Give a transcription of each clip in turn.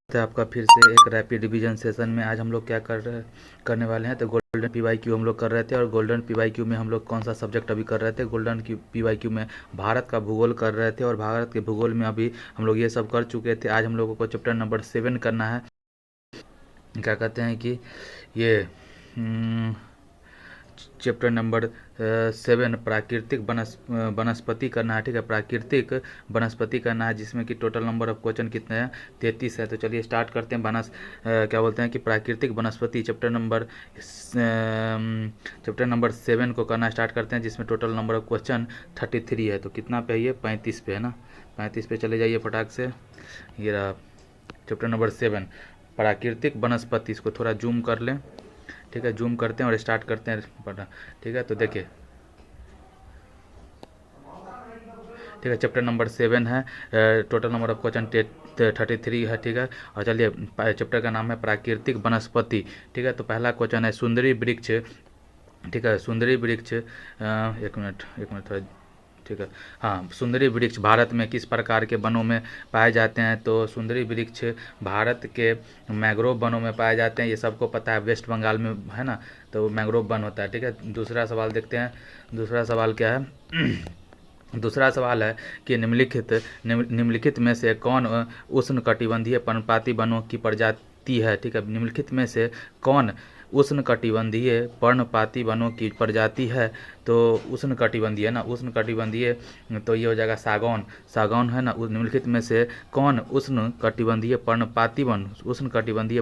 तो आपका फिर से एक रैपिड रिवीजन सेशन में आज हम लोग क्या करने वाले हैं। तो गोल्डन पीवाईक्यू हम लोग कर रहे थे, और गोल्डन पीवाईक्यू में हम लोग कौन सा सब्जेक्ट अभी कर रहे थे। गोल्डन पीवाईक्यू में भारत का भूगोल कर रहे थे, और भारत के भूगोल में अभी हम लोग ये सब कर चुके थे। आज हम लोगों को चैप्टर नंबर 7 करना है। क्या कहते हैं कि ये चैप्टर नंबर 7 प्राकृतिक वनस्पति करना है। ठीक है, प्राकृतिक वनस्पति करना है, जिसमें कि टोटल नंबर ऑफ क्वेश्चन कितने हैं, 33 है। तो चलिए स्टार्ट करते हैं। क्या बोलते हैं कि प्राकृतिक वनस्पति चैप्टर नंबर 7 को करना स्टार्ट करते हैं, जिसमें टोटल नंबर ऑफ क्वेश्चन 33 है। तो कितना पे है ये, 35 पे है ना। 35 पे चले जाइए फटाक से। ये रहा चैप्टर नंबर 7 प्राकृतिक वनस्पति। इसको थोड़ा जूम कर लें। ठीक है, जूम करते हैं और स्टार्ट करते हैं पढ़ना। ठीक है, तो देखिए, ठीक है, चैप्टर नंबर 7 है। टोटल नंबर ऑफ क्वेश्चन 33 है। ठीक है, और चलिए, चैप्टर का नाम है प्राकृतिक वनस्पति। ठीक है, तो पहला क्वेश्चन है सुंदरी वृक्ष। ठीक है, सुंदरी वृक्ष, एक मिनट थोड़ा, ठीक है। हाँ, सुंदरी वृक्ष भारत में किस प्रकार के वनों में पाए जाते हैं। तो सुंदरी वृक्ष भारत के मैंग्रोव वनों में पाए जाते हैं। ये सबको पता है, वेस्ट बंगाल में है ना, तो मैंग्रोव वन होता है। ठीक है, दूसरा सवाल देखते हैं। दूसरा सवाल क्या है दूसरा सवाल है कि निम्नलिखित में से कौन उष्णकटिबंधीय पर्णपाती वनों की प्रजाति है। ठीक है, निम्नलिखित में से कौन उष्णकटिबंधीय पर्णपाती वनों की प्रजाति है। तो उष्णकटिबंधीय ना, उष्णकटिबंधीय, तो ये हो जाएगा सागौन। सागौन है ना। निम्नलिखित में से कौन उष्णकटिबंधीय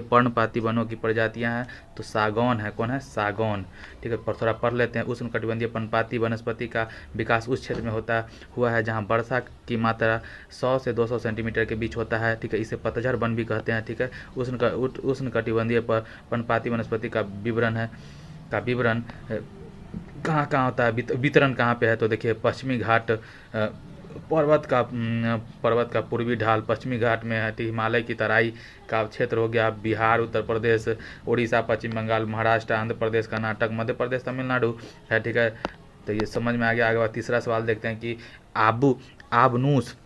पर्णपाती वनों की प्रजातियां हैं। तो सागौन है। कौन है, सागौन। ठीक है, पर थोड़ा पढ़ लेते हैं। उष्णकटिबंधीय पर्णपाती वनस्पति का विकास उस क्षेत्र में होता हुआ है जहाँ वर्षा की मात्रा 100 से 200 सेंटीमीटर के बीच होता है। ठीक है, इसे पतझड़ वन भी कहते हैं। ठीक है, उष्णकटिबंधीय पर्णपाती वनस्पति का विवरण कहाँ कहाँ होता है, वितरण कहाँ पे है। तो देखिए, पश्चिमी घाट, पर्वत का पूर्वी ढाल पश्चिमी घाट में है। हिमालय की तराई का क्षेत्र हो गया बिहार, उत्तर प्रदेश, उड़ीसा, पश्चिम बंगाल, महाराष्ट्र, आंध्र प्रदेश, कर्नाटक, मध्य प्रदेश, तमिलनाडु है। ठीक है, तो ये समझ में आ गया। आगे बाद तीसरा सवाल देखते हैं कि आबनूस,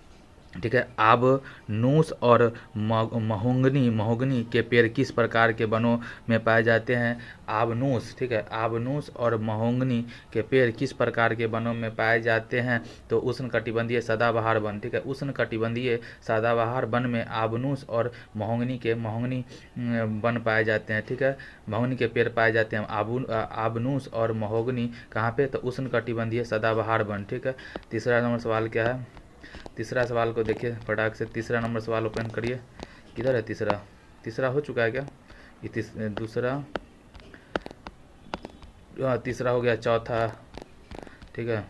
ठीक है, आबनूस और महोगनी के पेड़ किस प्रकार के वनों में पाए जाते हैं। आबनूस, ठीक है, आबनूस और महोगनी के पेड़ किस प्रकार के वनों में पाए जाते हैं। तो उष्णकटिबंधीय सदाबहार वन। ठीक है, उष्णकटिबंधीय सदाबहार वन में आबनूस और महोगनी वन पाए जाते हैं। ठीक है, महोगनी के पेड़ पाए जाते हैं। आबनूस और महोगनी कहाँ पे, तो उष्णकटिबंधीय सदाबहार वन। ठीक है, तीसरा नंबर सवाल क्या है। तीसरा सवाल को देखिए फटाक से। तीसरा नंबर सवाल ओपन करिए। किधर है तीसरा हो चुका है क्या, ये दूसरा, तीसरा हो गया। चौथा, ठीक है,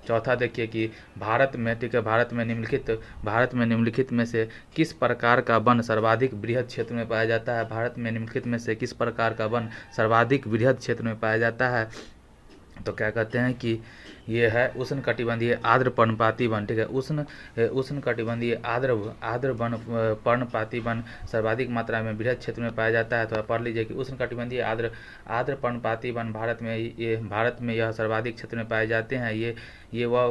चौथा देखिए कि भारत में, ठीक है, भारत में निम्नलिखित में से किस प्रकार का वन सर्वाधिक बृहद क्षेत्र में पाया जाता है। भारत में निम्नलिखित में से किस प्रकार का वन सर्वाधिक बृहद क्षेत्र में पाया जाता है। तो क्या कहते हैं कि ये है उष्णकटिबंधीय आर्द्र पर्णपाती वन। ठीक है, उष्णकटिबंधीय आर्द्र वन पर्णपाती वन सर्वाधिक मात्रा में बृहद क्षेत्र में पाया जाता है। तो पढ़ लीजिए कि उष्णकटिबंधीय आर्द्र पर्णपाती वन भारत में यह सर्वाधिक क्षेत्र में पाए जाते हैं। ये वह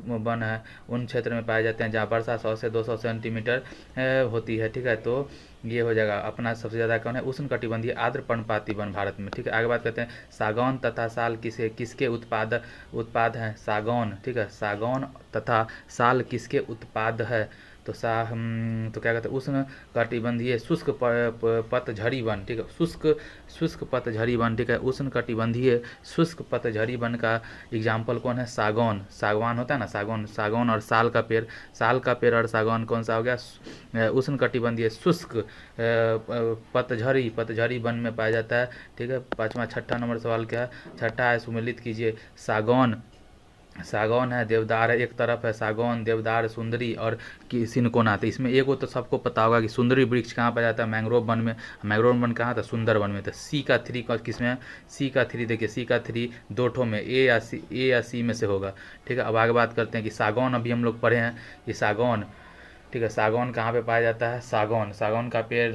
वन है, उन क्षेत्र में पाए जाते हैं जहाँ वर्षा 100 से 200 सेंटीमीटर होती है। ठीक है, तो ये हो जाएगा अपना सबसे ज़्यादा कौन है, उष्णकटिबंधीय आर्द्र पर्णपाती वन भारत में। ठीक है, आगे बात करते हैं सागौन तथा साल किसके उत्पाद हैं। सागौन, ठीक है, सागौन तथा साल किसके उत्पाद है। तो तो क्या कहते हैं, उष्णकटिबंधीय शुष्क पतझड़ी वन। ठीक है, शुष्क पतझड़ी वन। ठीक है, उष्णकटिबंधीय शुष्क पतझड़ी वन का एग्जाम्पल कौन है, सागवान होता है ना, सागौन और साल का पेड़ और सागौन कौन सा हो गया, उष्णकटिबंधीय शुष्क पतझड़ी वन में पाया जाता है। ठीक है, छठा नंबर सवाल क्या है। छठा है, सुमेलित कीजिए। सागौन है, देवदार है, एक तरफ है सागौन, देवदार, सुंदरी और सिनकोना। तो इसमें एक वो तो सबको पता होगा कि सुंदरी वृक्ष कहाँ पाया जाता है, मैंग्रोव वन में। मैंग्रोव वन कहाँ था, सुंदर वन में। तो सी का 3 किस में है, सी का 3, देखिए सी का 3 दो ठो में, ए या सी में से होगा। ठीक है, अब आगे बात करते हैं कि सागौन अभी हम लोग पढ़े हैं, ये सागौन, ठीक है, सागौन कहाँ पे पाया जाता है। सागौन का पेड़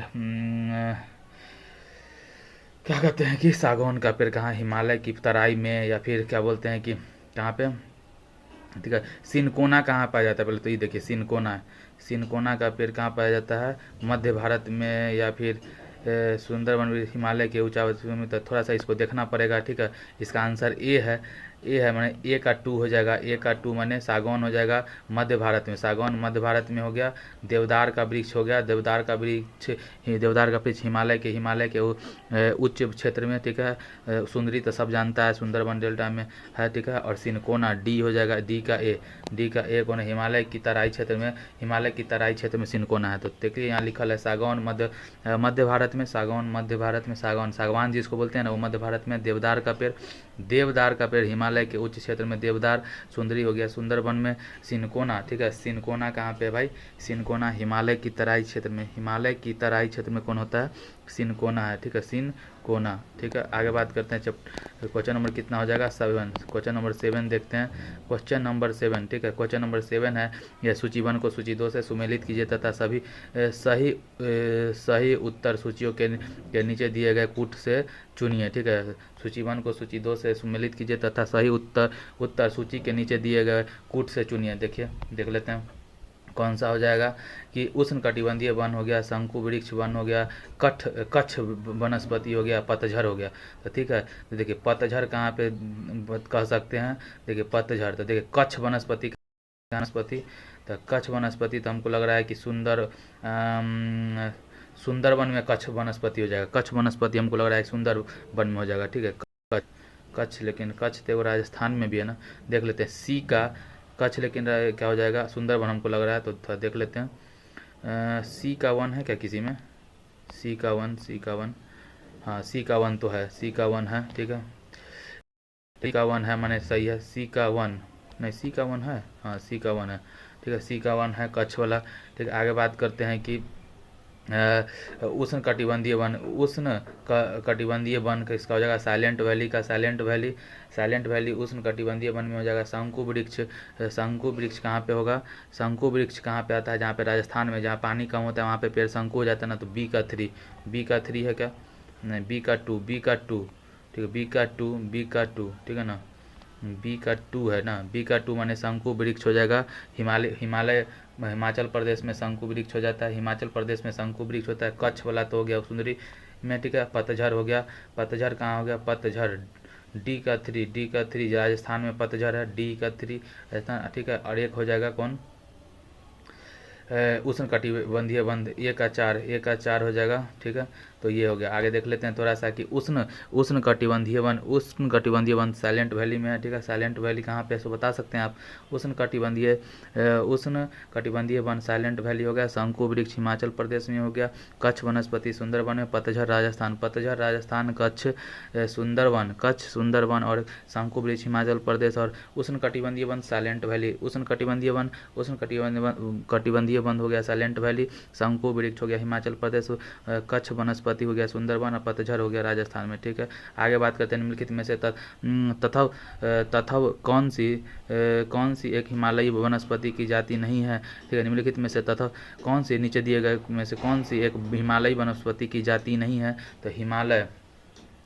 क्या कहते हैं कि सागौन का पेड़ कहाँ, हिमालय की तराई में, या फिर क्या बोलते हैं कि कहाँ पे। ठीक है, सिनकोना कहाँ पाया जाता है, पहले तो ये देखिए, सिनकोना का पेड़ कहाँ पाया जाता है? मध्य भारत में या फिर सुंदरबन हिमालय के ऊंचाई में। तो थोड़ा सा इसको देखना पड़ेगा, ठीक है। इसका आंसर ए है। ए है माने ए का 2 हो जाएगा। ए का 2 माने सागौन हो जाएगा मध्य भारत में। सागौन मध्य भारत में हो गया। देवदार का वृक्ष हो गया। देवदार का वृक्ष हिमालय के उच्च क्षेत्र में, ठीक है। सुंदरी तो सब जानता है, सुंदरबन डेल्टा में है, ठीक है। और सिनकोना डी हो जाएगा। डी का ए कौन है? हिमालय की तराई क्षेत्र में सिनकोना है। तो देखिए यहाँ लिखल है सागौन मध्य भारत में। सागवान जिसको बोलते हैं ना, वो मध्य भारत में। देवदार का पेड़ हिमालय के उच्च क्षेत्र में देवदार। सुंदरी हो गया सुंदरबन में। सिनकोना, ठीक है। सिनकोना कहाँ पे है भाई? सिनकोना हिमालय की तराई क्षेत्र में कौन होता है? सिनकोना है, ठीक है। सिनकोना, ठीक है। आगे बात करते हैं क्वेश्चन नंबर कितना हो जाएगा? 7। क्वेश्चन नंबर 7 देखते हैं। क्वेश्चन नंबर 7, ठीक है। क्वेश्चन नंबर 7 है, यह सूची 1 को सूची 2 से सुमेलित कीजिए तथा सभी सही उत्तर सूचियों के नीचे दिए गए कूट से चुनिए, ठीक है। सूची 1 को सूची 2 से सुमेलित कीजिए तथा सही उत्तर सूची के नीचे दिए गए कूट से चुनिए। देखिए, देख लेते हैं कौन सा हो जाएगा कि उष्ण कटिबंधीय वन हो गया, शंकु वृक्ष वन हो गया, कच्छ वनस्पति हो गया, पतझर हो गया। तो ठीक है, तो देखिए पतझर कहाँ पे कह सकते हैं? देखिए पतझर, तो देखिए कच्छ वनस्पति तो कच्छ वनस्पति तो हमको लग रहा है कि सुंदरबन में कच्छ वनस्पति हो जाएगा। कच्छ वनस्पति हमको लग रहा है सुंदरबन में हो जाएगा, ठीक है। कच्छ, लेकिन कच्छ तो राजस्थान में भी है ना। देख लेते हैं सी का कच्छ, लेकिन क्या हो जाएगा? सुंदरबन हमको लग रहा है। तो थोड़ा देख लेते हैं। सी का 1 है क्या किसी में? सी का 1, हाँ सी का 1 तो है। सी का 1 है, ठीक है। सी का 1 है माने सही है। सी का 1 नहीं, सी का 1 है, हाँ सी का 1 है, ठीक है। सी का 1 है कच्छ वाला, ठीक है। आगे बात करते हैं कि उष्ण कटिबंधीय वन का इसका हो जाएगा साइलेंट वैली उष्ण कटिबंधीय वन में हो जाएगा। शंकु वृक्ष कहाँ पे होगा? शंकु वृक्ष कहाँ पे आता है? जहाँ पे राजस्थान में, जहाँ पानी कम होता है वहाँ पे पेड़ शंकु हो जाता है ना। तो बी का 3 है क्या? नहीं, बी का 2, ठीक है। बी का 2, ठीक है ना। बी का 2 है ना। बी का 2 माने शंकु वृक्ष हो जाएगा। हिमाचल प्रदेश में शंकु वृक्ष हो जाता है। हिमाचल प्रदेश में शंकु वृक्ष होता है। कच्छ वाला तो हो गया सुंदरी में, ठीक है। पतझर हो गया। पतझर कहाँ हो गया? पतझर डी का 3 राजस्थान में पतझर है। डी का 3 राजस्थान, ठीक है। और एक हो जाएगा कौन? उष्ण कटिबंधीय वन ए का 4 हो जाएगा, ठीक है। तो ये हो गया। आगे देख लेते हैं थोड़ा सा कि उष्ण कटिबंधीय वन साइलेंट वैली में है, ठीक है। साइलेंट वैली कहाँ पे सो बता सकते हैं आप? उष्ण कटिबंधीय वन साइलेंट वैली हो गया। शंकु वृक्ष हिमाचल प्रदेश में हो गया। कच्छ वनस्पति सुंदरबन में। पतझर राजस्थान, कच्छ सुंदरबन और शंकु वृक्ष हिमाचल प्रदेश। और उष्ण कटिबंधीय वन साइलेंट वैली। उष्ण कटिबंधीय वन हो गया साइलेंट वैली। शंकु वृक्ष हो गया हिमाचल प्रदेश। कच्छ वनस्पति हो गया सुंदरबन और पतझर हो गया राजस्थान में, ठीक है। आगे बात करते हैं निम्नलिखित में से तथा कौन सी एक हिमालयी वनस्पति की जाति नहीं है, ठीक है। निम्नलिखित में से तथा कौन सी, नीचे दिए गए में से कौन सी एक हिमालयी वनस्पति की जाति नहीं है? तो हिमालय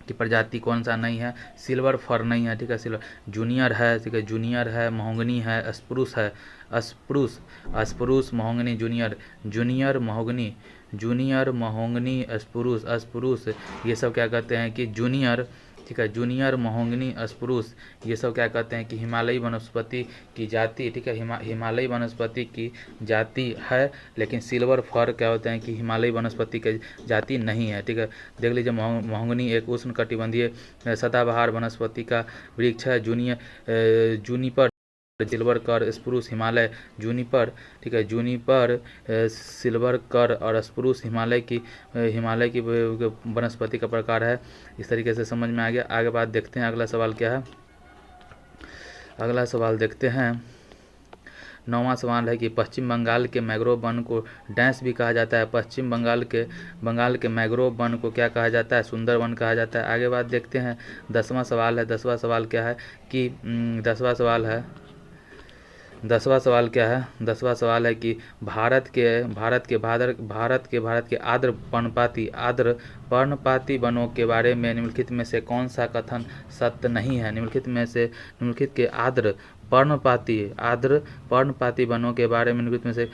की प्रजाति कौन सा नहीं है? सिल्वर फर नहीं है, ठीक है। सिल्वर जूनियर है, ठीक है। जूनियर है, महोगनी है, स्प्रूस है। Spruce mahogany junior mahogany spruce ये सब क्या कहते हैं कि जूनियर, ठीक है। जूनियर महोगनी स्प्रूस ये सब क्या कहते हैं कि हिमालयी वनस्पति की जाति, ठीक है। हिमालयी वनस्पति की जाति है, लेकिन सिल्वर फर क्या होते हैं कि हिमालयी वनस्पति की जाति नहीं है, ठीक है। देख लीजिए महोगनी एक उष्ण कटिबंधीय सदाबहार वनस्पति का वृक्ष है। जूनिपर सिल्वर कर, स्प्रूस हिमालय जूनिपर, ठीक है। जूनिपर सिल्वर कर और स्प्रूस हिमालय की वनस्पति का प्रकार है। इस तरीके से समझ में आ गया। आगे बात देखते हैं, अगला सवाल क्या है? अगला सवाल देखते हैं। 9वां सवाल है कि पश्चिम बंगाल के मैंग्रोव वन को डैश भी कहा जाता है। पश्चिम बंगाल के मैंग्रोव वन को क्या कहा जाता है? सुंदरवन कहा जाता है। आगे बात देखते हैं। 10वां सवाल है। 10वां सवाल क्या है कि 10वां सवाल है कि भारत के आर्द्र पर्णपाती वनों के बारे में निम्नलिखित में से कौन सा कथन सत्य नहीं है? निम्नलिखित के आर्द्र पर्णपाती आर्द्र पर्णपाती वनों के बारे में निम्नलिखित में से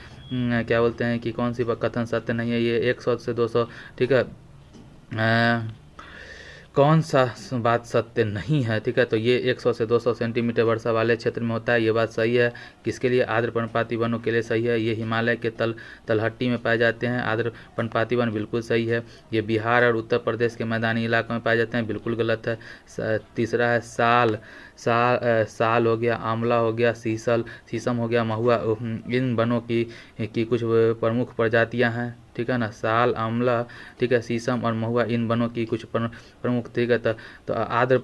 क्या बोलते हैं कि कौन सी कथन सत्य नहीं है। ये 100 से 200, ठीक है, कौन सा बात सत्य नहीं है, ठीक है। तो ये 100 से 200 सेंटीमीटर वर्षा वाले क्षेत्र में होता है, ये बात सही है। किसके लिए? आर्द्र पर्णपाती वनों के लिए सही है। ये हिमालय के तलहट्टी में पाए जाते हैं आर्द्र पर्णपाती वन, बिल्कुल सही है। ये बिहार और उत्तर प्रदेश के मैदानी इलाकों में पाए जाते हैं, बिल्कुल गलत है। तीसरा है साल हो गया, आंवला हो गया, शीशम हो गया, महुआ, इन वनों की कुछ प्रमुख प्रजातियां हैं, ठीक है ना। साल, आंवला, ठीक है, शीशम और महुआ, इन वनों की कुछ प्रमुख, ठीक है। तो आर्द्र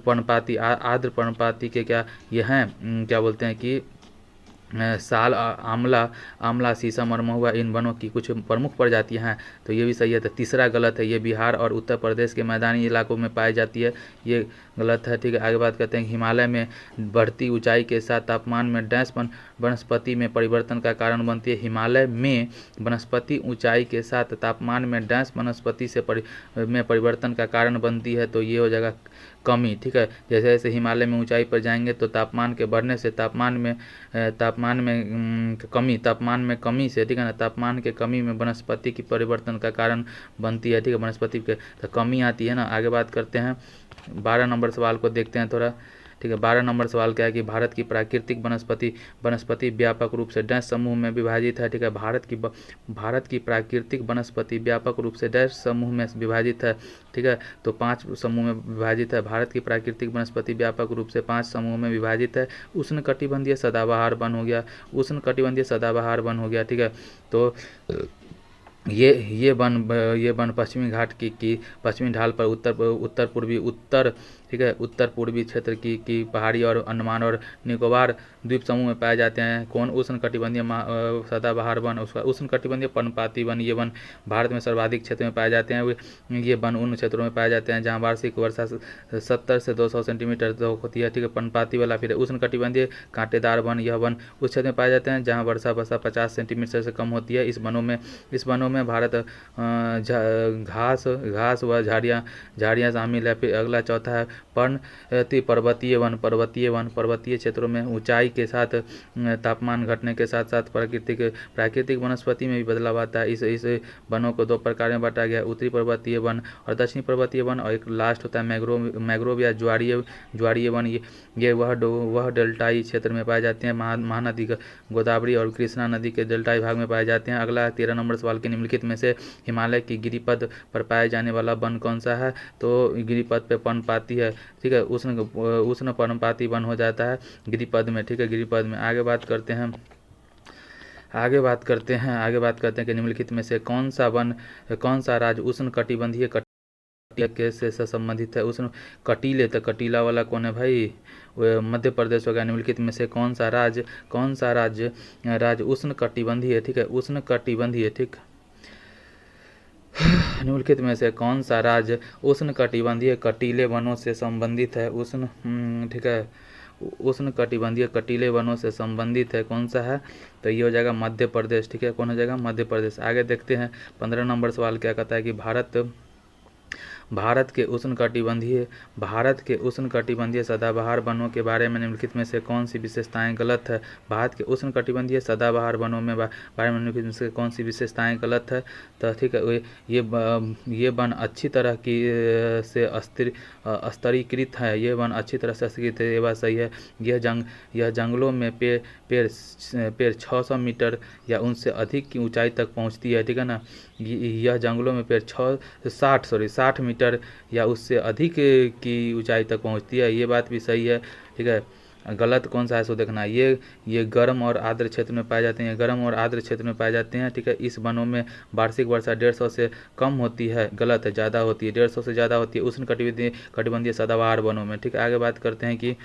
पर्णपाती के क्या ये हैं, क्या बोलते हैं कि साल, आंवला, शीशम और महुआ, इन वनों की कुछ प्रमुख प्रजातियां हैं, तो ये भी सही है। तो तीसरा गलत है, ये बिहार और उत्तर प्रदेश के मैदानी इलाकों में पाई जाती है, ये गलत है, ठीक है। आगे बात करते हैं, हिमालय में बढ़ती ऊंचाई के साथ तापमान में डैश वनस्पति में परिवर्तन का कारण बनती है। हिमालय में वनस्पति ऊंचाई के साथ तापमान में डैश वनस्पति से में परिवर्तन का कारण बनती है, तो ये हो जाएगा कमी, ठीक है। जैसे जैसे हिमालय में ऊंचाई पर जाएंगे तो तापमान के बढ़ने से तापमान में कमी से, ठीक है ना, तापमान के कमी में वनस्पति की परिवर्तन का कारण बनती है, ठीक है, वनस्पति के तो कमी आती है ना। आगे बात करते हैं, 12 नंबर सवाल को देखते हैं थोड़ा, ठीक है। 12 नंबर सवाल क्या है कि भारत की प्राकृतिक वनस्पति व्यापक रूप से डैश समूह में विभाजित है, ठीक है। भारत की प्राकृतिक वनस्पति व्यापक रूप से डैश समूह में विभाजित है, ठीक है। तो 5 समूह में विभाजित है। भारत की प्राकृतिक वनस्पति व्यापक रूप से 5 समूह में विभाजित है। उष्णकटिबंधीय सदाबहार वन हो गया, ठीक है। तो ये वन पश्चिमी घाट की पश्चिमी ढाल पर ठीक है, उत्तर पूर्वी क्षेत्र की पहाड़ी और अंडमान और निकोबार द्वीप समूह में पाए जाते हैं। कौन? उष्णकटिबंधीय सदाबहार वन, उसका उष्णकटिबंधीय पर्णपाती वन, ये वन भारत में सर्वाधिक क्षेत्र में पाए जाते हैं। ये वन उन क्षेत्रों में पाए जाते हैं जहाँ वार्षिक वर्षा 70 से 200 सेंटीमीटर तक होती है, ठीक है, पर्णपाती वाला। फिर उष्णकटिबंधीय कांटेदार वन, यह वन उस क्षेत्र में पाए जाते हैं जहाँ वर्षा 50 सेंटीमीटर से कम होती है। इस वनों में भारत घास व झाड़ियाँ शामिल है। फिर अगला चौथा है पर्वतीय पर्वतीय क्षेत्रों में ऊंचाई के साथ तापमान घटने के साथ साथ प्राकृतिक वनस्पति में भी बदलाव आता है। इस वनों को 2 प्रकार में बांटा गया है, उत्तरी पर्वतीय वन और दक्षिणी पर्वतीय वन, और एक लास्ट होता है मैंग्रोव या ज्वारीय वन। ये वह डेल्टाई क्षेत्र में पाए जाते हैं। महानदी गोदावरी और कृष्णा नदी के डेल्टाई भाग में पाए जाते हैं। अगला 13 नंबर सवाल के निम्नलिखित में से हिमालय की गिरिपथ पर पाए जाने वाला वन कौन सा है? तो गिरिपथ पे पर्णपाती है, ठीक है, उष्ण पर्णपाती वन हो जाता है गिरिपथ में, ठीक है, गिरिपथ में। आगे बात करते हैं कि निम्नलिखित में से कौन सा राज्य उष्ण कटिबंधीय से संबंधित है? उष्ण कटीले, तो कटीला वाला कौन है भाई? मध्य प्रदेश हो गया। निम्नलिखित में से कौन सा राज्य उष्ण कटिबंधीय, ठीक है, उष्ण कटिबंधीय, ठीक, निम्नलिखित में से कौन सा राज्य उष्ण कटिबंधीय कटीले वनों से संबंधित है? ठीक है, उष्ण कटिबंधीय कटीले वनों से संबंधित है, कौन सा है? तो ये हो जाएगा मध्य प्रदेश, ठीक है, कौन हो जाएगा? मध्य प्रदेश। आगे देखते हैं 15 नंबर सवाल क्या कहता है कि भारत के उष्णकटिबंधीय सदाबहार वनों के बारे में निम्नलिखित में से कौन सी विशेषताएं गलत है? भारत के उष्णकटिबंधीय सदाबहार वनों में बारे में निम्नलिखित में से कौन सी विशेषताएं गलत है? तो ठीक है, ये वन अच्छी तरह की से स्तरीकृत है। ये वन अच्छी तरह से स्तरीकृत है, ये बात सही है। यह जंगलों में पेड़ 600 मीटर या उनसे अधिक की ऊंचाई तक पहुंचती है, ठीक है ना। यह जंगलों में पेड़ 60 मीटर या उससे अधिक की ऊंचाई तक पहुंचती है, ये बात भी सही है, ठीक है। गलत कौन सा है सो देखना। ये गर्म और आर्द्र क्षेत्र में पाए जाते हैं, गर्म और आर्द्र क्षेत्र में पाए जाते हैं, ठीक है। इस वनों में वार्षिक वर्षा 150 से कम होती है, गलत है, ज़्यादा होती है, 150 से ज़्यादा होती है उष्ण कटिबंधीय सदाबहार वनों में, ठीक है। आगे बात करते हैं कि,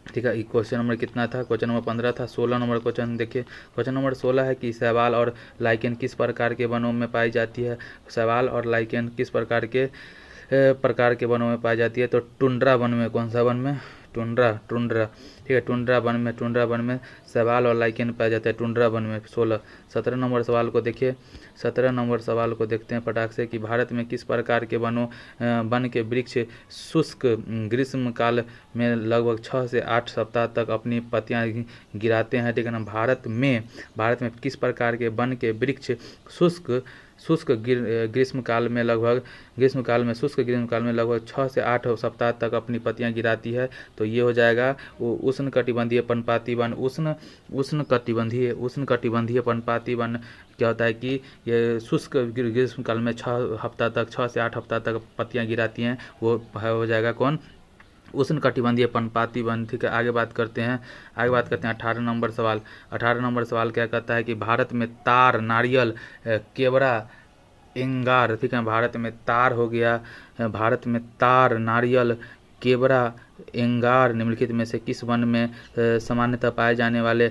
ठीक है, क्वेश्चन नंबर कितना था? क्वेश्चन नंबर 15 था। 16 नंबर क्वेश्चन देखिए। क्वेश्चन नंबर 16 है कि शैवाल और लाइकेन किस प्रकार के वनों में पाई जाती है? शैवाल और लाइकेन किस प्रकार के वनों में पाई जाती है? तो टुंड्रा वन में, कौन सा वन में? टुंड्रा टुंड्रा ठीक है, टुंड्रा वन में शैवाल और लाइकेन पाए जाते हैं टुंड्रा वन में। 16 17 नंबर सवाल को देखिए, 17 नंबर सवाल को देखते हैं फटाक से कि भारत में किस प्रकार के वन के वृक्ष शुष्क ग्रीष्म काल में लगभग 6 से 8 सप्ताह तक अपनी पत्तियां गिराते हैं, ठीक है ना। भारत में किस प्रकार के वन के वृक्ष शुष्क ग्रीष्म काल में लगभग 6 से 8 सप्ताह तक अपनी पत्तियां गिराती है, तो ये हो जाएगा उष्णकटिबंधीय पर्णपाती वन। उष्णकटिबंधीय पर्णपाती वन क्या होता है कि ये शुष्क ग्रीष्म काल में 6 से 8 हफ्ता तक पत्तियां गिराती हैं, वो हो जाएगा कौन, उष्णकटिबंधीय पर्णपाती वन, ठीक है। आगे बात करते हैं 18 नंबर सवाल। 18 नंबर सवाल क्या कहता है कि भारत में तार, नारियल, केवड़ा, एंगार, ठीक है। भारत में तार, नारियल, केवड़ा, एंगार निम्नलिखित में से किस वन में सामान्यतः पाए जाने वाले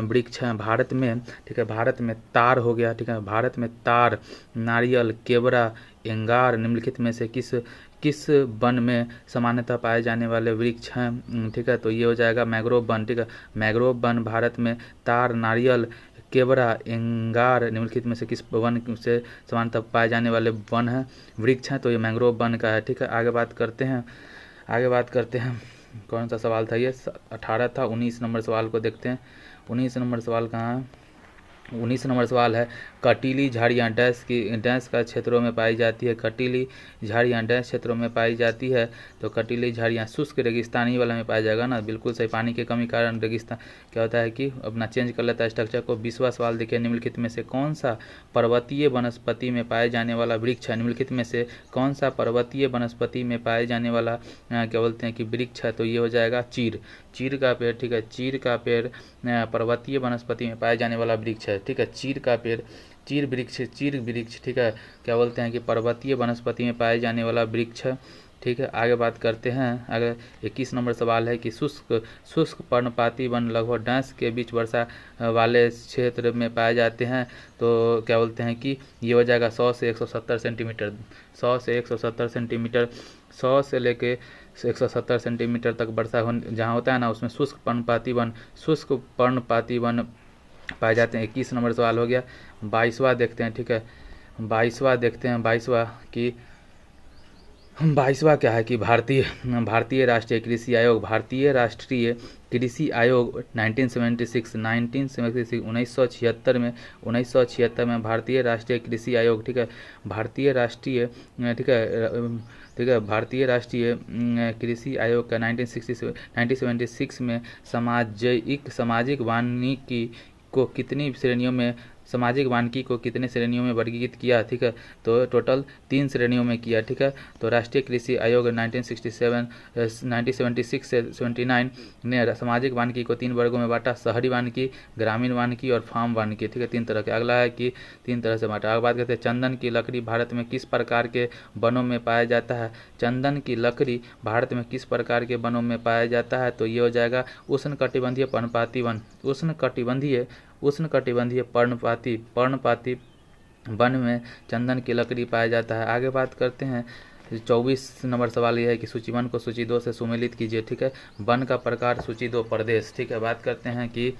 वृक्ष हैं भारत में, ठीक है। भारत में तार हो गया, ठीक है। भारत में तार, नारियल, केवड़ा, एंगार निम्नलिखित में से किस वन में सामान्यतः पाए जाने वाले वृक्ष हैं, ठीक है। तो ये हो जाएगा मैंग्रोव वन, ठीक है। मैंग्रोव वन भारत में तार, नारियल, केवड़ा, एंगार निम्नलिखित में से किस वन से सामान्यतः पाए जाने वाले वन हैं, वृक्ष हैं, तो ये मैंग्रोव वन का है, ठीक है। आगे बात करते हैं कौन सा सवाल था ये, 18 था। 19 नंबर सवाल को देखते हैं। 19 नंबर सवाल कहाँ है, 19 नंबर सवाल है कटीली झाड़ियाँ डैश का क्षेत्रों में पाई जाती है। कटीली झाड़ियाँ डैश क्षेत्रों में पाई जाती है, तो कटीली झाड़ियाँ शुष्क रेगिस्तानी वाला में पाया जाएगा ना, बिल्कुल सही। पानी के कमी कारण रेगिस्तान क्या होता है कि अपना चेंज कर लेता है स्ट्रक्चर को। 20वां सवाल देखिए, निम्नलिखित में से कौन सा पर्वतीय वनस्पति में पाए जाने वाला वृक्ष है, निम्नलिखित में से कौन सा पर्वतीय वनस्पति में पाए जाने वाला क्या बोलते हैं कि वृक्ष है, तो ये हो जाएगा चीर का पेड़, ठीक है। चीर का पेड़ पर्वतीय वनस्पति में पाए जाने वाला वृक्ष है, ठीक है। चीर का पेड़, चीर वृक्ष, ठीक है, क्या बोलते हैं कि पर्वतीय वनस्पति में पाए जाने वाला वृक्ष है, ठीक है। आगे बात करते हैं। अगर 21 नंबर सवाल है कि शुष्क पर्णपाती वन लगभग डैश के बीच वर्षा वाले क्षेत्र में पाए जाते हैं, तो क्या बोलते हैं कि ये हो जाएगा 100 से 170 सेंटीमीटर। 100 से 170 सेंटीमीटर, 100 से लेके 170 सेंटीमीटर तक वर्षा जहाँ होता है ना, उसमें शुष्क पर्णपाती वन पाए जाते हैं। 21 नंबर सवाल हो गया। 22वां देखते हैं, ठीक है। 22वां देखते हैं। 22वां क्या है कि भारतीय राष्ट्रीय कृषि आयोग 1976 में भारतीय राष्ट्रीय कृषि आयोग, ठीक है। भारतीय राष्ट्रीय कृषि आयोग का 1976 में सामाजिक वानिकी को कितनी श्रेणियों में वर्गीकृत किया, ठीक है। तो टोटल 3 श्रेणियों में किया, ठीक है। तो राष्ट्रीय कृषि आयोग 1976 से 79 ने सामाजिक वानिकी को 3 वर्गों में बांटा, शहरी वानिकी, ग्रामीण वानिकी और फार्म वानिकी, ठीक है। 3 तरह के। अगला है कि 3 तरह से बांटा। आगे बात करते हैं चंदन की लकड़ी भारत में किस प्रकार के वनों में पाया जाता है। चंदन की लकड़ी भारत में किस प्रकार के वनों में पाया जाता है, तो ये हो जाएगा उष्णकटिबंधीय पर्णपाती वन। उष्णकटिबंधीय पर्णपाती वन में चंदन की लकड़ी पाया जाता है। आगे बात करते हैं। 24 नंबर सवाल यह है कि सूची 1 को सूची 2 से सुमेलित कीजिए, ठीक है। वन का प्रकार, सूची 2 प्रदेश, ठीक है। बात करते हैं कि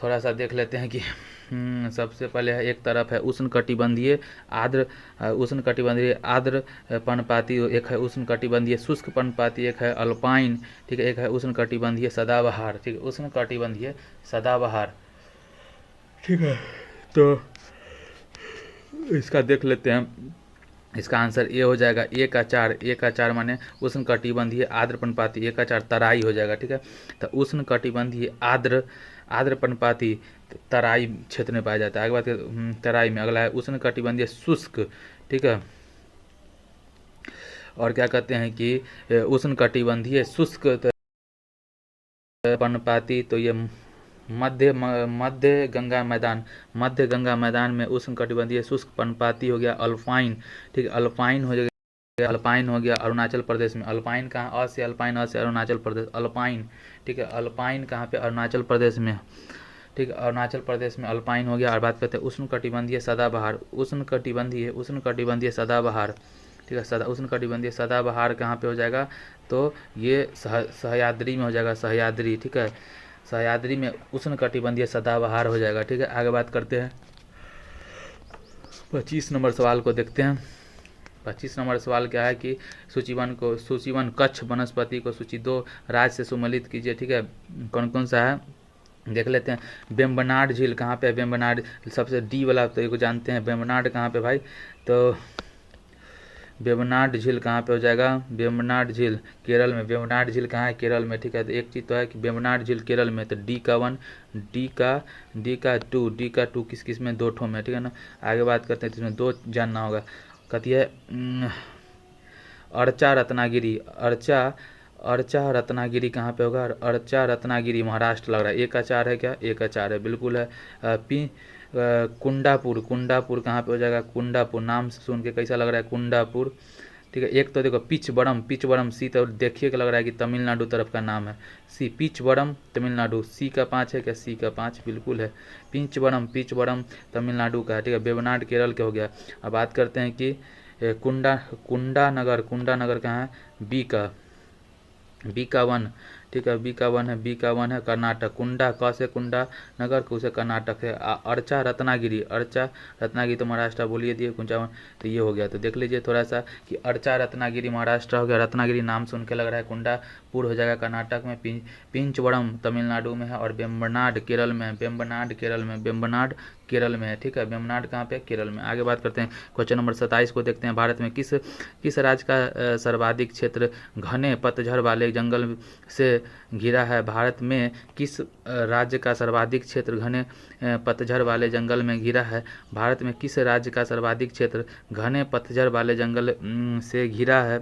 थोड़ा सा देख लेते हैं कि सबसे पहले है एक तरफ है उष्णकटिबंधीय आर्द्र पर्णपाती, एक है उष्णकटिबंधीय शुष्क पर्णपाती, एक है अल्पाइन, ठीक है। एक है उष्णकटिबंधीय सदाबहार, ठीक है। उष्णकटिबंधीय सदाबहार, ठीक है। तो इसका देख लेते हैं। इसका आंसर ए हो जाएगा। ए का 4 माने उष्णकटिबंधीय आर्द्र पर्णपाती, ए का 4 तराई हो जाएगा, ठीक है। तो उष्णकटिबंधीय आर्द्र पर्णपाती तराई क्षेत्र में पाया जाता है। आगे बात तराई में। अगला है उष्णकटिबंधीय शुष्क, ठीक है। और क्या कहते हैं कि उष्णकटिबंधीय शुष्क पर्णपाती, तो ये मध्य गंगा मैदान में उष्णकटिबंधीय शुष्क पर्णपाती हो गया अल्पाइन, ठीक है। अल्पाइन हो गया अरुणाचल प्रदेश में। अल्पाइन कहाँ, अ से अरुणाचल प्रदेश, अल्पाइन, ठीक है। अल्पाइन कहाँ पे, अरुणाचल प्रदेश में, ठीक है। अरुणाचल प्रदेश में अल्पाइन हो गया। और बात करते हैं उष्णकटिबंधीय सदाबहार, ठीक ठीक है। उष्णकटिबंधीय सदाबहार कहाँ पे हो जाएगा, तो ये सह्याद्री में हो जाएगा, सह्याद्री, ठीक है। सह्याद्री में उष्णकटिबंधीय सदाबहार हो जाएगा, ठीक है। आगे बात करते हैं 25 नंबर सवाल को देखते हैं। 25 नंबर सवाल क्या है कि सूची 1 कच्छ वनस्पति को सूची 2 राज्य से सुमेलित कीजिए, ठीक है। कौन कौन सा है देख लेते हैं। वेम्बनाड झील कहाँ पे है, वेम्बनाड सबसे डी वाला तो को जानते हैं। वेम्बनाड कहाँ पे भाई, तो वेम्बनाड झील कहाँ पे हो जाएगा, वेम्बनाड झील केरल में। वेम्बनाड झील कहाँ है, केरल में, ठीक है। तो एक चीज़ तो है कि वेम्बनाड झील केरल में, तो डी का 1, डी का 2 किस किस में, 2 ठो में, ठीक है ना। आगे बात करते हैं, इसमें 2 जानना होगा। कहती है अर्चा रत्नागिरी, अर्चा रत्नागिरी कहाँ पे होगा, अर्चा रत्नागिरी महाराष्ट्र लग रहा है। 1 का 4 है क्या, 1 का 4 है, बिल्कुल है। कुंडापुर कहाँ पे हो जाएगा, कुंडापुर, नाम से सुन के कैसा लग रहा है, कुंडापुर, ठीक है। एक तो देखो पिचवरम सी, तो देखिए कि लग रहा है कि तमिलनाडु तरफ का नाम है। सी पिचवरम तमिलनाडु, सी का 5 है क्या, सी का 5 बिल्कुल है। पिचवरम तमिलनाडु का है, ठीक है। वेम्बनाड केरल के हो गया। अब बात करते हैं कि कुंडा नगर कहाँ है, बी का 1, ठीक है। बी का 1 है कर्नाटक। कुंडा क से कुंडा, नगर को से कर्नाटक है। अर्चा रत्नागिरी तो महाराष्ट्र बोलिए दिए, कुंचावन, तो ये हो गया। तो देख लीजिए थोड़ा सा कि अर्चा रत्नागिरी महाराष्ट्र हो गया, रत्नागिरी नाम सुन के लग रहा है। कुंडापुर हो जाएगा कर्नाटक में, पिंचवरम तमिलनाडु में है, और वेम्बनाड केरल में, वेम्बनाड केरल में है, ठीक है। वेम्बनाड कहाँ पे, केरल में। आगे बात करते हैं क्वेश्चन नंबर 27 को देखते हैं। भारत में किस राज्य का सर्वाधिक क्षेत्र घने पतझड़ वाले जंगल से घिरा है, भारत में किस राज्य का सर्वाधिक क्षेत्र घने पतझड़ वाले जंगल में घिरा है, भारत में किस राज्य का सर्वाधिक क्षेत्र घने पतझड़ वाले जंगल से घिरा है,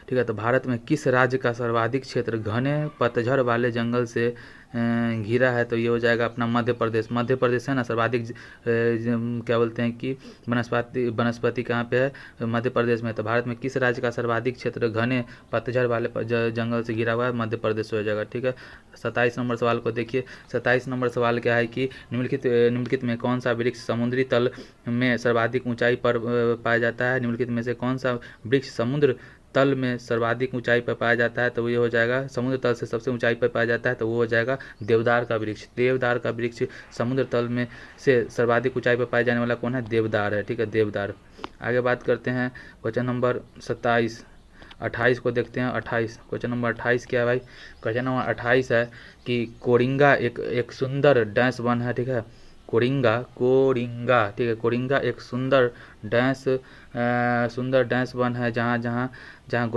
ठीक है। तो भारत में किस राज्य का सर्वाधिक क्षेत्र घने पतझड़ वाले जंगल से घिरा है, तो ये हो जाएगा अपना मध्य प्रदेश है ना सर्वाधिक क्या बोलते हैं कि वनस्पति कहाँ पे है, मध्य प्रदेश में। तो भारत में किस राज्य का सर्वाधिक क्षेत्र घने पतझड़ वाले जंगल से घिरा हुआ है, मध्य प्रदेश हो जाएगा, ठीक है। 27 नंबर सवाल को देखिए। 27 नंबर सवाल क्या है कि निम्नलिखित में कौन सा वृक्ष समुद्री तल में सर्वाधिक ऊंचाई पर पाया जाता है, निम्नलिखित में से कौन सा वृक्ष समुद्र तल में सर्वाधिक ऊंचाई पर पाया जाता है, तो ये हो जाएगा समुद्र तल से सबसे ऊंचाई पर पाया जाता है, तो वो हो जाएगा देवदार का वृक्ष। समुद्र तल में से सर्वाधिक ऊंचाई पर पाया जाने वाला कौन है, देवदार है, ठीक है, देवदार। आगे बात करते हैं क्वेश्चन नंबर 28 को देखते हैं। क्वेश्चन नंबर 28 क्या है भाई, क्वेश्चन नंबर 28 है कि कोरिंगा एक सुंदर डैश वन है, ठीक है। कोरिंगा, ठीक है। कोरिंगा एक सुंदर डैश वन है जहाँ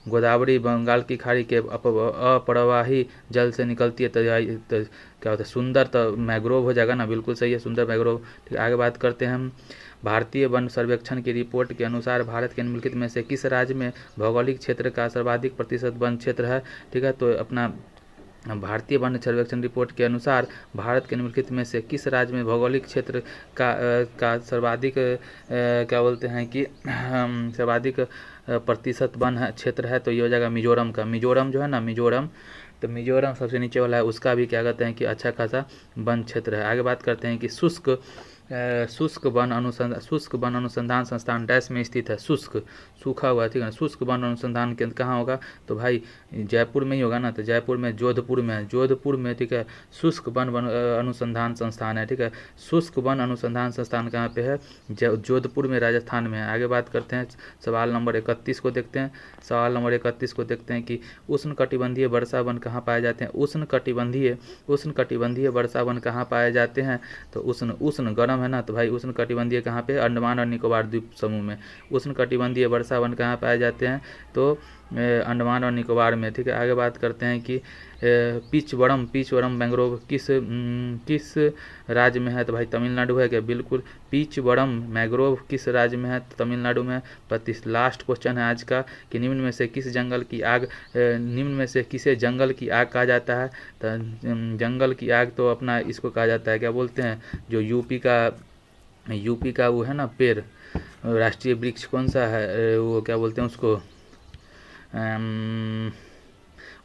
गोदावरी बंगाल की खाड़ी के अप्रवाही जल से निकलती है। तो क्या होता है, सुंदर, तो मैग्रोव हो जाएगा ना, बिल्कुल सही है, सुंदर मैग्रोव, ठीक है। आगे बात करते हैं हम भारतीय वन सर्वेक्षण की रिपोर्ट के अनुसार भारत के निम्नलिखित में से किस राज्य में भौगोलिक क्षेत्र का सर्वाधिक प्रतिशत वन क्षेत्र है, ठीक है। तो अपना भारतीय वन सर्वेक्षण रिपोर्ट के अनुसार भारत के निम्नलिखित में से किस राज्य में भौगोलिक क्षेत्र का सर्वाधिक क्या बोलते हैं कि सर्वाधिक प्रतिशत वन क्षेत्र है, तो ये हो जाएगा मिजोरम का। मिजोरम जो है ना, तो मिजोरम सबसे नीचे वाला है, उसका भी क्या कहते हैं कि अच्छा खासा वन क्षेत्र है। आगे बात करते हैं कि शुष्क वन अनुसंधान संस्थान डैश में स्थित है। सूखा हुआ, ठीक है। शुष्क वन अनुसंधान केंद्र कहाँ होगा, तो भाई जयपुर में ही होगा ना, तो जयपुर में जोधपुर में, ठीक है। शुष्क वन अनुसंधान संस्थान है, ठीक है। शुष्क वन अनुसंधान संस्थान कहाँ पे है, जोधपुर में, राजस्थान में है। आगे बात करते हैं सवाल नंबर 31 को देखते हैं। सवाल नंबर 31 को देखते हैं कि उष्णकटिबंधीय वर्षा वन कहाँ पाए जाते हैं। उष्णकटिबंधीय वर्षा वन कहाँ पाए जाते हैं, तो उष्ण गर्म है ना, तो भाई उष्णकटिबंधीय कहाँ पे, अंडमान और निकोबार द्वीप समूह में। उष्णकटिबंधीय वर्षा वन कहाँ पाए जाते हैं, तो अंडमान और निकोबार में, ठीक है। आगे बात करते हैं कि पिचवरम मैंग्रोव किस राज्य में है, तो भाई तमिलनाडु है क्या, बिल्कुल। पिचवरम मैंग्रोव किस राज्य में है, तो तमिलनाडु में। 25 लास्ट क्वेश्चन है आज का कि निम्न में से किसे जंगल की आग कहा जाता है, तो जंगल की आग तो अपना इसको कहा जाता है, क्या बोलते हैं, जो यूपी का वो है ना पेड़, राष्ट्रीय वृक्ष कौन सा है, वो क्या बोलते हैं उसको,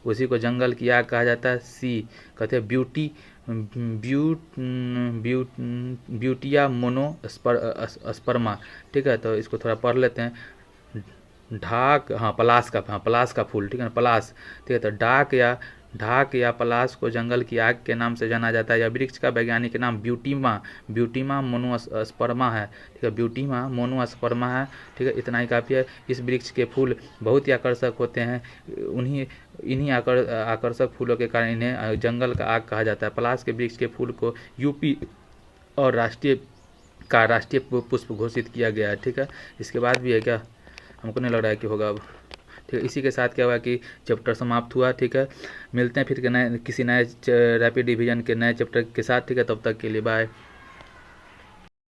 उसी को जंगल की आग कहा जाता है। कहते हैं ब्यूटिया मोनोस्पर्मा। ठीक है, तो इसको थोड़ा पढ़ लेते हैं। ढाक, हाँ पलास का फूल, ठीक है ना, पलास। ठीक है, तो ढाक या पलास को जंगल की आग के नाम से जाना जाता है। यह वृक्ष का वैज्ञानिक नाम ब्यूटीमा मोनोस्पर्मा है। ठीक है, ब्यूटीमा मोनोस्पर्मा है। ठीक है, इतना ही काफ़ी है। इस वृक्ष के फूल बहुत ही आकर्षक होते हैं। इन्हीं आकर्षक फूलों के कारण इन्हें जंगल का आग कहा जाता है। पलास के वृक्ष के फूल को यूपी और राष्ट्रीय पुष्प घोषित किया गया है। ठीक है, इसके बाद भी है क्या, हमको नहीं लग रहा है कि होगा अब। ठीक है, इसी के साथ क्या हुआ कि चैप्टर समाप्त हुआ। ठीक है, मिलते हैं फिर किसी नए रैपिड डिवीजन के नए चैप्टर के साथ। ठीक है, तब तक के लिए बाय।